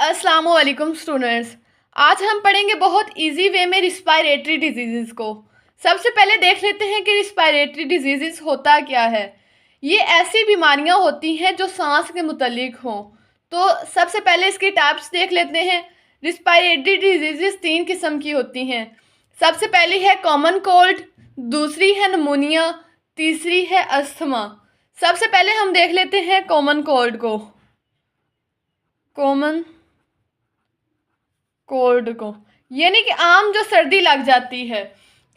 अस्सलामुअलैकुम स्टूडेंट्स। आज हम पढ़ेंगे बहुत इजी वे में रिस्पायरेटरी डिजीज़ को। सबसे पहले देख लेते हैं कि रिस्पायरेटरी डिजीज़ होता क्या है। ये ऐसी बीमारियां होती हैं जो सांस के मुतल्लिक हों। तो सबसे पहले इसकी टाइप्स देख लेते हैं। रिस्पायरेटरी डिजीज़ 3 किस्म की होती हैं। सबसे पहली है कॉमन कोल्ड, दूसरी है निमोनिया, तीसरी है अस्थमा। सबसे पहले हम देख लेते हैं कॉमन कोल्ड को। कॉमन कोल्ड को यानी कि आम जो सर्दी लग जाती है।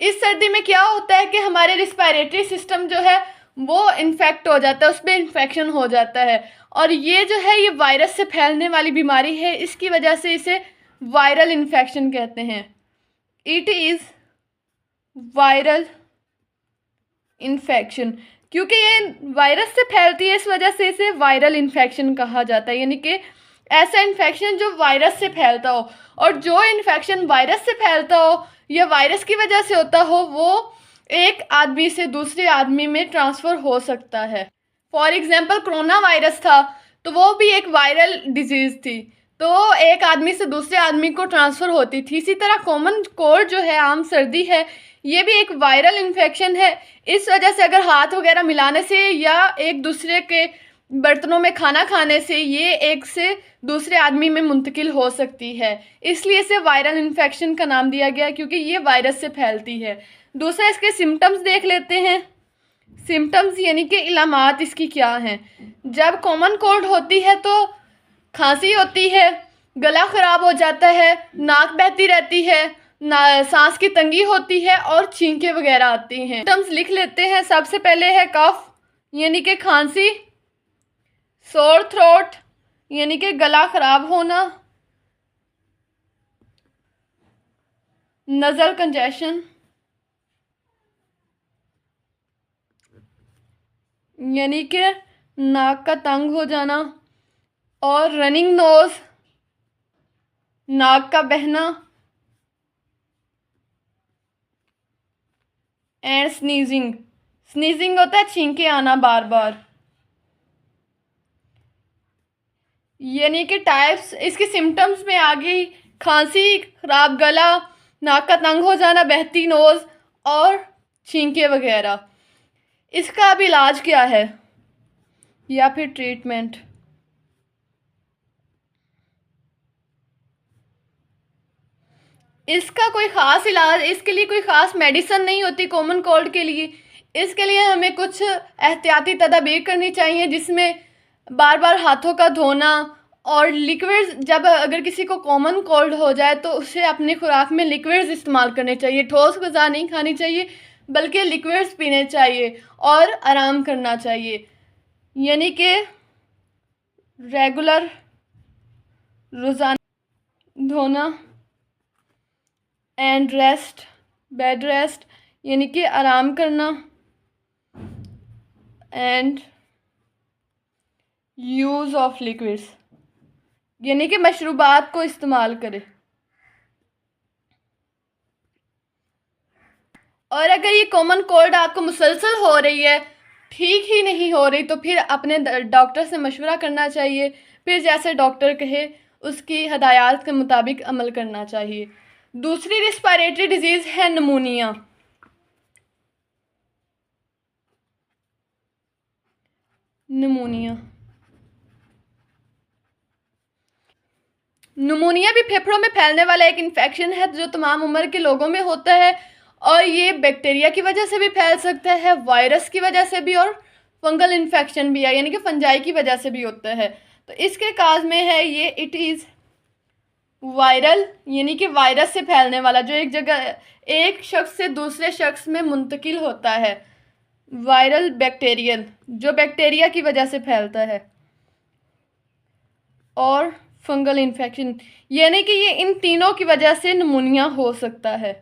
इस सर्दी में क्या होता है कि हमारे रिस्पायरेटरी सिस्टम जो है वो इन्फेक्ट हो जाता है, उसमें इन्फेक्शन हो जाता है। और ये जो है ये वायरस से फैलने वाली बीमारी है, इसकी वजह से इसे वायरल इन्फेक्शन कहते हैं। It is viral infection. क्योंकि ये वायरस से फैलती है इस वजह से इसे वायरल इन्फेक्शन कहा जाता है, यानी कि ऐसा इन्फेक्शन जो वायरस से फैलता हो। और जो इन्फेक्शन वायरस से फैलता हो या वायरस की वजह से होता हो वो एक आदमी से दूसरे आदमी में ट्रांसफ़र हो सकता है। फॉर एग्ज़ाम्पल कोरोना वायरस था तो वो भी एक वायरल डिजीज़ थी, तो एक आदमी से दूसरे आदमी को ट्रांसफ़र होती थी। इसी तरह कॉमन कोल्ड जो है, आम सर्दी है, ये भी एक वायरल इन्फेक्शन है। इस वजह से अगर हाथ वगैरह मिलाने से या एक दूसरे के बर्तनों में खाना खाने से ये एक से दूसरे आदमी में मुंतकिल हो सकती है, इसलिए इसे वायरल इन्फेक्शन का नाम दिया गया क्योंकि ये वायरस से फैलती है। दूसरा इसके सिम्टम्स देख लेते हैं। सिम्टम्स यानी कि इलामात इसकी क्या हैं। जब कॉमन कोल्ड होती है तो खांसी होती है, गला ख़राब हो जाता है, नाक बहती रहती है, सांस की तंगी होती है और छींकें वगैरह आती हैं। सिम्टम्स लिख लेते हैं। सबसे पहले है कफ यानी कि खांसी, सोर थ्रोट यानी कि गला ख़राब होना, नज़ल कंजेशन यानी कि नाक का तंग हो जाना, और रनिंग नोज़ नाक का बहना, एंड स्नीजिंग। स्नीजिंग होता है छींके आना बार बार। यानी कि टाइप्स इसके सिम्टम्स में आ गई खांसी, खराब गला, नाक का तंग हो जाना, बहती नोज़ और छींके वगैरह। इसका अब इलाज क्या है या फिर ट्रीटमेंट। इसका कोई ख़ास इलाज, इसके लिए कोई ख़ास मेडिसिन नहीं होती कॉमन कोल्ड के लिए। इसके लिए हमें कुछ एहतियाती तदाबीर करनी चाहिए, जिसमें बार बार हाथों का धोना और लिक्विड्स। जब अगर किसी को कॉमन कोल्ड हो जाए तो उसे अपनी खुराक में लिक्विड्स इस्तेमाल करने चाहिए। ठोस ग़िज़ा नहीं खानी चाहिए बल्कि लिक्विड्स पीने चाहिए और आराम करना चाहिए, यानी कि रेगुलर रोज़ाना धोना एंड रेस्ट, बेड रेस्ट यानी कि आराम करना, एंड यूज़ ऑफ लिक्विड्स यानी कि मशरूबात को इस्तेमाल करें। और अगर ये कॉमन कोल्ड आपको मुसलसल हो रही है, ठीक ही नहीं हो रही, तो फिर अपने डॉक्टर से मशवरा करना चाहिए। फिर जैसे डॉक्टर कहे उसकी हदायत के मुताबिक अमल करना चाहिए। दूसरी रिस्पायरेटरी डिजीज़ है निमोनिया। निमोनिया भी फेफड़ों में फैलने वाला एक इन्फेक्शन है जो तमाम उम्र के लोगों में होता है, और ये बैक्टीरिया की वजह से भी फैल सकता है, वायरस की वजह से भी, और फंगल इन्फेक्शन भी है यानी कि फंजाई की वजह से भी होता है। तो इसके काज में है ये इट इज़ वायरल यानी कि वायरस से फैलने वाला, जो एक जगह एक शख्स से दूसरे शख्स में मुंतकिल होता है। वायरल बैक्टीरियल जो बैक्टीरिया की वजह से फैलता है, और फंगल इन्फेक्शन यानी कि ये इन तीनों की वजह से निमोनिया हो सकता है।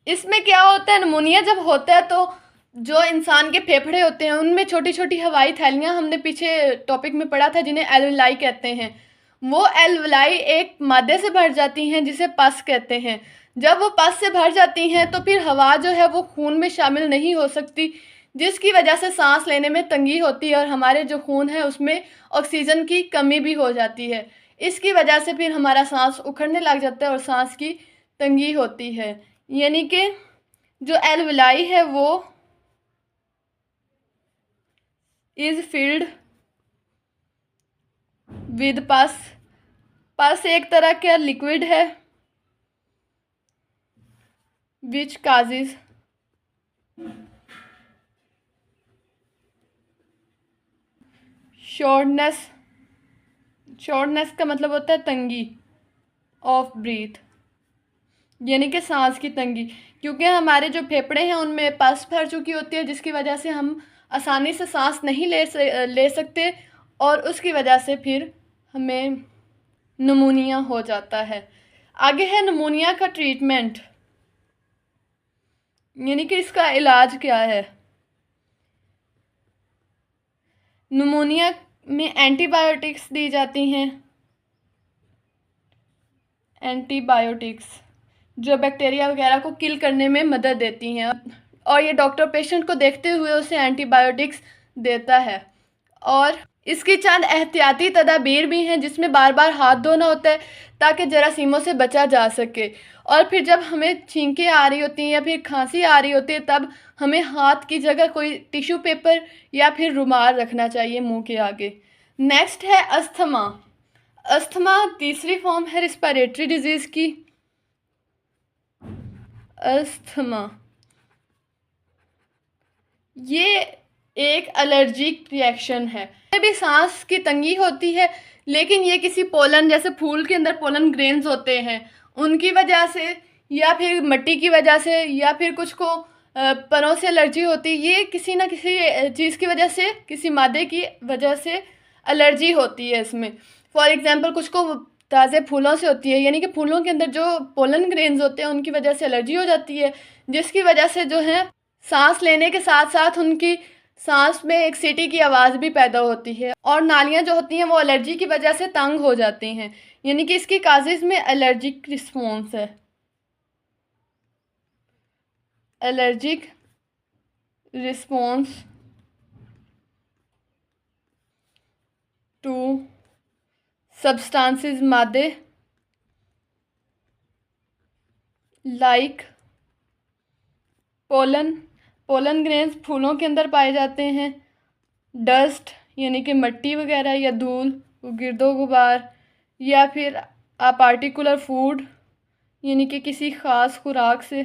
इसमें क्या होता है, निमोनिया जब होता है तो जो इंसान के फेफड़े होते हैं उनमें छोटी छोटी हवाई थैलियाँ, हमने पीछे टॉपिक में पढ़ा था, जिन्हें एल्वलाई कहते हैं। वो एल्वलाई एक मादे से भर जाती हैं जिसे पस कहते हैं। जब वो पस से भर जाती हैं तो फिर हवा जो है वो खून में शामिल नहीं हो सकती, जिसकी वजह से सांस लेने में तंगी होती है और हमारे जो खून है उसमें ऑक्सीजन की कमी भी हो जाती है। इसकी वजह से फिर हमारा सांस उखड़ने लग जाता है और सांस की तंगी होती है। यानी कि जो एल्विलाई है वो इज फिल्ड विद पस। पस एक तरह का लिक्विड है विच काजेज शॉर्टनेस। शॉर्टनेस का मतलब होता है तंगी ऑफ ब्रीथ, यानी कि सांस की तंगी, क्योंकि हमारे जो फेफड़े हैं उनमें पस भर चुकी होती है जिसकी वजह से हम आसानी से सांस नहीं ले सकते और उसकी वजह से फिर हमें निमोनिया हो जाता है। आगे है निमोनिया का ट्रीटमेंट, यानी कि इसका इलाज क्या है। निमोनिया में एंटीबायोटिक्स दी जाती हैं, एंटीबायोटिक्स जो बैक्टीरिया वगैरह को किल करने में मदद देती हैं और ये डॉक्टर पेशेंट को देखते हुए उसे एंटीबायोटिक्स देता है। और इसकी चंद एहतियाती तदाबीर भी हैं जिसमें बार बार हाथ धोना होता है ताकि जरासीमों से बचा जा सके। और फिर जब हमें छींकें आ रही होती हैं या फिर खांसी आ रही होती है तब हमें हाथ की जगह कोई टिश्यू पेपर या फिर रुमाल रखना चाहिए मुंह के आगे। नेक्स्ट है अस्थमा। अस्थमा तीसरी फॉर्म है रिस्पिरेटरी डिजीज़ की। अस्थमा ये एक एलर्जिक रिएक्शन है। ये भी सांस की तंगी होती है, लेकिन ये किसी पोलन, जैसे फूल के अंदर पोलन ग्रेन्स होते हैं उनकी वजह से या फिर मिट्टी की वजह से या फिर कुछ को परों से एलर्जी होती है। ये किसी ना किसी चीज़ की वजह से, किसी मादे की वजह से एलर्जी होती है इसमें। फॉर एग्जांपल कुछ को ताज़े फूलों से होती है, यानी कि फूलों के अंदर जो पोलन ग्रेन्स होते हैं उनकी वजह से एलर्जी हो जाती है, जिसकी वजह से जो है सांस लेने के साथ साथ उनकी सांस में एक सीटी की आवाज़ भी पैदा होती है और नालियाँ जो होती हैं वो एलर्जी की वजह से तंग हो जाती हैं। यानी कि इसकी काजेज़ में एलर्जिक रिस्पॉन्स है, allergic response to substances, made like pollen. Pollen grains फूलों के अंदर पाए जाते हैं। डस्ट यानी कि मिट्टी वगैरह या धूल, गिरदो गुबार, या फिर अ पार्टिकुलर फूड यानी कि किसी ख़ास खुराक से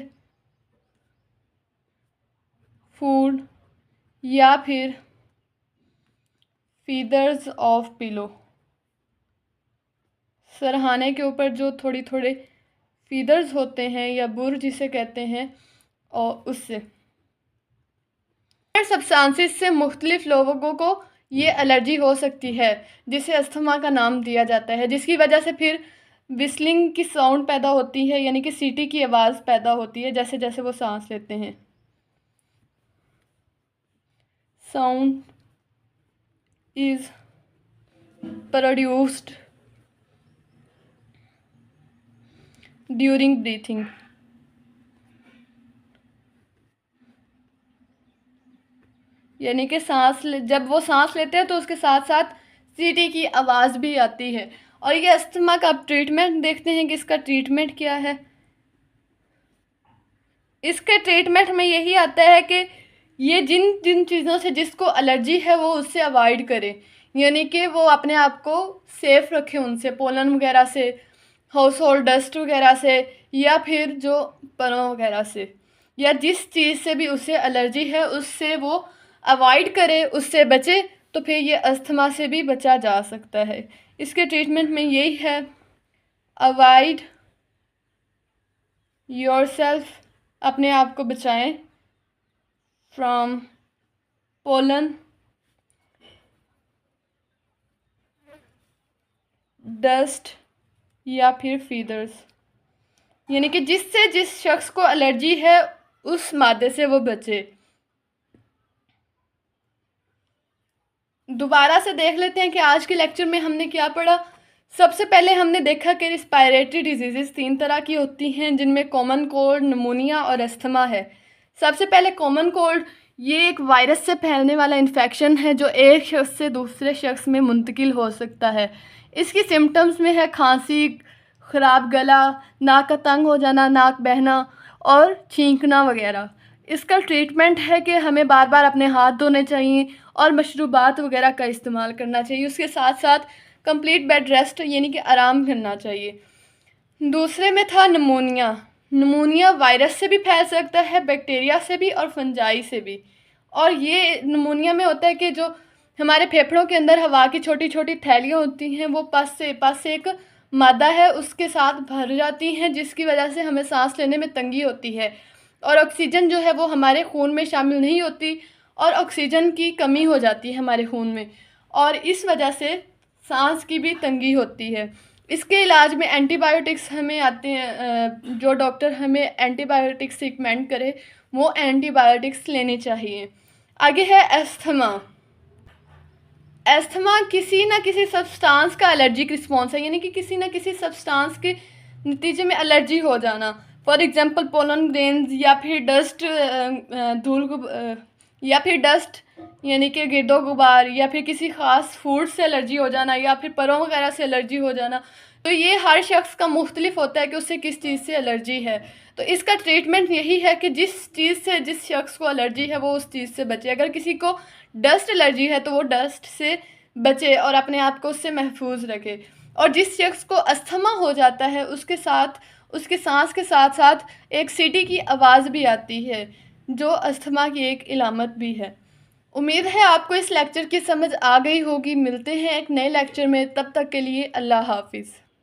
फूड, या फिर फीदर्स ऑफ पिलो, सरहाने के ऊपर जो थोड़ी थोड़े फीदर्स होते हैं या बुर जिसे कहते हैं, और उससे सब्सटेंसेस से मुख्तलिफ लोगों को ये एलर्जी हो सकती है जिसे अस्थमा का नाम दिया जाता है, जिसकी वजह से फिर विस्लिंग की साउंड पैदा होती है, यानी कि सीटी की आवाज़ पैदा होती है जैसे जैसे वो सांस लेते हैं। Sound is produced during breathing. यानी कि जब वो सांस लेते हैं तो उसके साथ साथ सीटी की आवाज़ भी आती है। और ये अस्थमा का अब ट्रीटमेंट देखते हैं कि इसका ट्रीटमेंट क्या है। इसके ट्रीटमेंट में यही आता है कि ये जिन जिन चीज़ों से जिसको एलर्जी है वो उससे अवॉइड करे, यानी कि वो अपने आप को सेफ़ रखे उनसे, पोलन वगैरह से, हाउस होल्ड डस्ट वगैरह से, या फिर जो परों वगैरह से, या जिस चीज़ से भी उसे एलर्जी है उससे वो अवॉइड करे, उससे बचे, तो फिर ये अस्थमा से भी बचा जा सकता है। इसके ट्रीटमेंट में यही है, अवॉइड योरसेल्फ, अपने आप को बचाएं, फ्रॉम पोलन, डस्ट या फिर फीदर्स, यानी कि जिससे जिस शख्स को एलर्जी है उस मादे से वो बचे। दोबारा से देख लेते हैं कि आज के लेक्चर में हमने क्या पढ़ा। सबसे पहले हमने देखा कि रिस्पायरेटरी डिजीज़ 3 तरह की होती हैं जिनमें कॉमन कोल्ड, निमोनिया और अस्थमा है। सबसे पहले कॉमन कोल्ड, ये एक वायरस से फैलने वाला इन्फेक्शन है जो एक शख्स से दूसरे शख्स में मुंतकिल हो सकता है। इसकी सिम्टम्स में है खांसी, ख़राब गला, नाक का तंग हो जाना, नाक बहना और छींकना वगैरह। इसका ट्रीटमेंट है कि हमें बार बार अपने हाथ धोने चाहिए और मशरूबात वगैरह का इस्तेमाल करना चाहिए। उसके साथ साथ कंप्लीट बेड रेस्ट यानी कि आराम करना चाहिए। दूसरे में था नमूनिया। नमूनिया वायरस से भी फैल सकता है, बैक्टीरिया से भी और फंजाई से भी। और ये नमूनिया में होता है कि जो हमारे फेफड़ों के अंदर हवा की छोटी छोटी थैलियाँ होती हैं वो पस से एक मादा है उसके साथ भर जाती हैं, जिसकी वजह से हमें सांस लेने में तंगी होती है और ऑक्सीजन जो है वो हमारे खून में शामिल नहीं होती और ऑक्सीजन की कमी हो जाती है हमारे खून में और इस वजह से सांस की भी तंगी होती है। इसके इलाज में एंटीबायोटिक्स हमें आते हैं, जो डॉक्टर हमें एंटीबायोटिक्स रिकमेंड करे वो एंटीबायोटिक्स लेनी चाहिए। आगे है एस्थमा। एस्थमा किसी ना किसी सब्सटेंस का एलर्जिक रिस्पॉन्स है, यानी कि किसी ना किसी सब्सटेंस के नतीजे में एलर्जी हो जाना। फॉर एग्जांपल पोलन ग्रेन्स या फिर डस्ट, या फिर डस्ट यानी कि गिरदो गुबार, या फिर किसी ख़ास फूड से एलर्जी हो जाना, या फिर परों वगैरह से एलर्जी हो जाना। तो ये हर शख्स का मुख्तलिफ होता है कि उसे किस चीज़ से एलर्जी है। तो इसका ट्रीटमेंट यही है कि जिस चीज़ से जिस शख्स को एलर्जी है वो उस चीज़ से बचे। अगर किसी को डस्ट एलर्जी है तो वो डस्ट से बचे और अपने आप को उससे महफूज रखे। और जिस शख्स को अस्थमा हो जाता है उसके साथ उसके सांस के साथ साथ एक सीटी की आवाज़ भी आती है, जो अस्थमा की एक इलामत भी है। उम्मीद है आपको इस लेक्चर की समझ आ गई होगी। मिलते हैं एक नए लेक्चर में, तब तक के लिए अल्लाह हाफिज़।